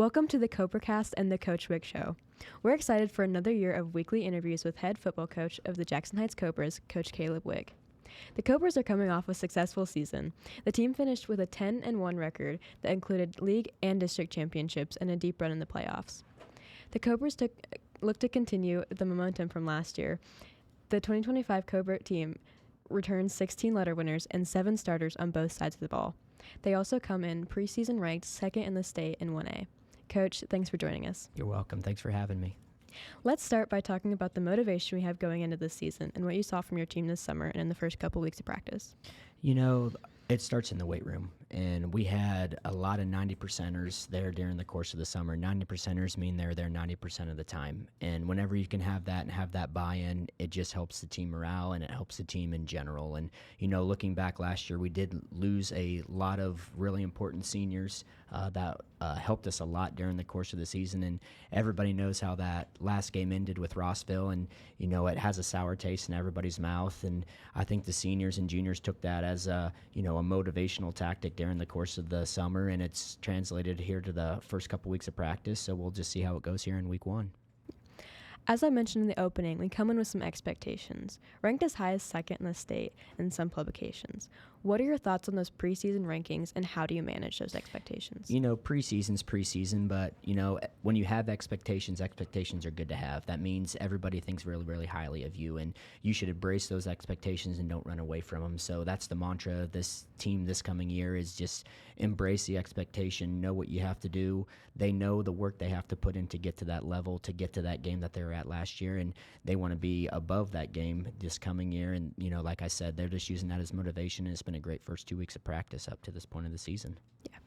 Welcome to the Cobra Cast and the Coach Wick Show. We're excited for another year of weekly interviews with head football coach of the Jackson Heights Cobras, Coach Caleb Wick. The Cobras are coming off a successful season. The team finished with a 10-1 record that included league and district championships and a deep run in the playoffs. The Cobras look to continue the momentum from last year. The 2025 Cobra team returns 16 letter winners and 7 starters on both sides of the ball. They also come in preseason ranked second in the state in 1A. Coach, thanks for joining us. You're welcome. Thanks for having me. Let's start by talking about the motivation we have going into this season and what you saw from your team this summer and in the first couple weeks of practice. You know, it starts in the weight room, and we had a lot of 90%ers there during the course of the summer. 90%ers mean they're there 90% of the time, and whenever you can have that and have that buy-in, it just helps the team morale and it helps the team in general. And, you know, looking back last year, we did lose a lot of really important seniors that helped us a lot during the course of the season, and everybody knows how that last game ended with Rossville, and, you know, it has a sour taste in everybody's mouth, and I think the seniors and juniors took that as a motivational tactic during the course of the summer, and it's translated here to the first couple weeks of practice, so we'll just see how it goes here in week 1. As I mentioned in the opening, we come in with some expectations, ranked as high as second in the state in some publications. What are your thoughts on those preseason rankings, and how do you manage those expectations? You know, preseason's preseason, but, you know, when you have expectations are good to have. That means everybody thinks really, really highly of you, and you should embrace those expectations and don't run away from them. So that's the mantra of this team this coming year, is just embrace the expectation, know what you have to do. They know the work they have to put in to get to that level, to get to that game that they were at last year, and they want to be above that game this coming year. And, you know, like I said, they're just using that as motivation, and it's been a great first 2 weeks of practice up to this point of the season. Yeah.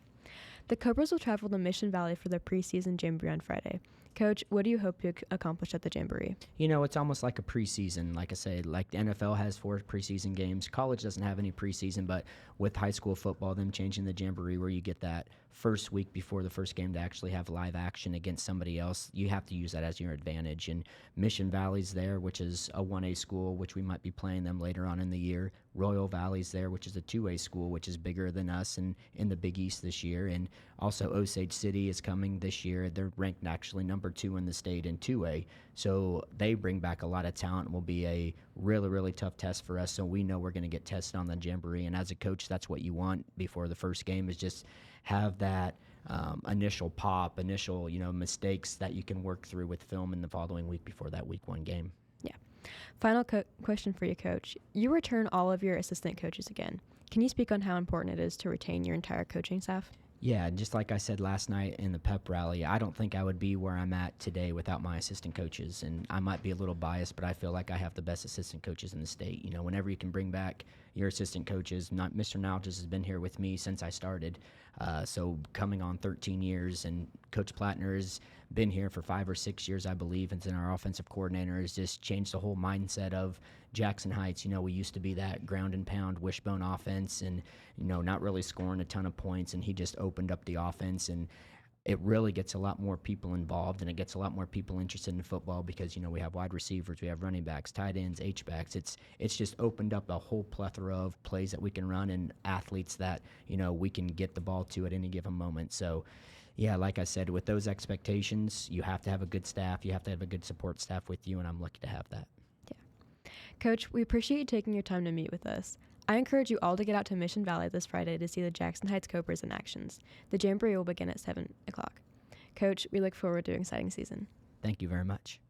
The Cobras will travel to Mission Valley for their preseason jamboree on Friday. Coach, what do you hope to accomplish at the jamboree? You know, it's almost like a preseason. Like I said, like the NFL has 4 preseason games. College doesn't have any preseason, but with high school football, them changing the jamboree where you get that first week before the first game to actually have live action against somebody else, you have to use that as your advantage. And Mission Valley's there, which is a 1A school, which we might be playing them later on in the year. Royal Valley's there, which is a 2A school, which is bigger than us and in the Big East this year. And also Osage City is coming this year. They're ranked actually number 2 in the state in 2A. So they bring back a lot of talent and will be a really, really tough test for us. So we know we're going to get tested on the jamboree. And as a coach, that's what you want before the first game, is just have that initial pop, mistakes that you can work through with film in the following week before that week 1 game. Yeah. Final question for you, Coach. You return all of your assistant coaches again. Can you speak on how important it is to retain your entire coaching staff? Yeah, just like I said last night in the pep rally, I don't think I would be where I'm at today without my assistant coaches. And I might be a little biased, but I feel like I have the best assistant coaches in the state. You know, whenever you can bring back your assistant coaches, Mr. Nalges has been here with me since I started. So coming on 13 years, and Coach Plattner has been here for 5 or 6 years, I believe, and then our offensive coordinator has just changed the whole mindset of Jackson Heights. You know, we used to be that ground and pound wishbone offense and, you know, not really scoring a ton of points, and he just opened up the offense, and it really gets a lot more people involved, and it gets a lot more people interested in football because, you know, we have wide receivers, we have running backs, tight ends, H-backs. It's just opened up a whole plethora of plays that we can run and athletes that, you know, we can get the ball to at any given moment. So, yeah, like I said, with those expectations, you have to have a good staff. You have to have a good support staff with you, and I'm lucky to have that. Yeah. Coach, we appreciate you taking your time to meet with us. I encourage you all to get out to Mission Valley this Friday to see the Jackson Heights Cobras in actions. The jamboree will begin at 7 o'clock. Coach, we look forward to an exciting season. Thank you very much.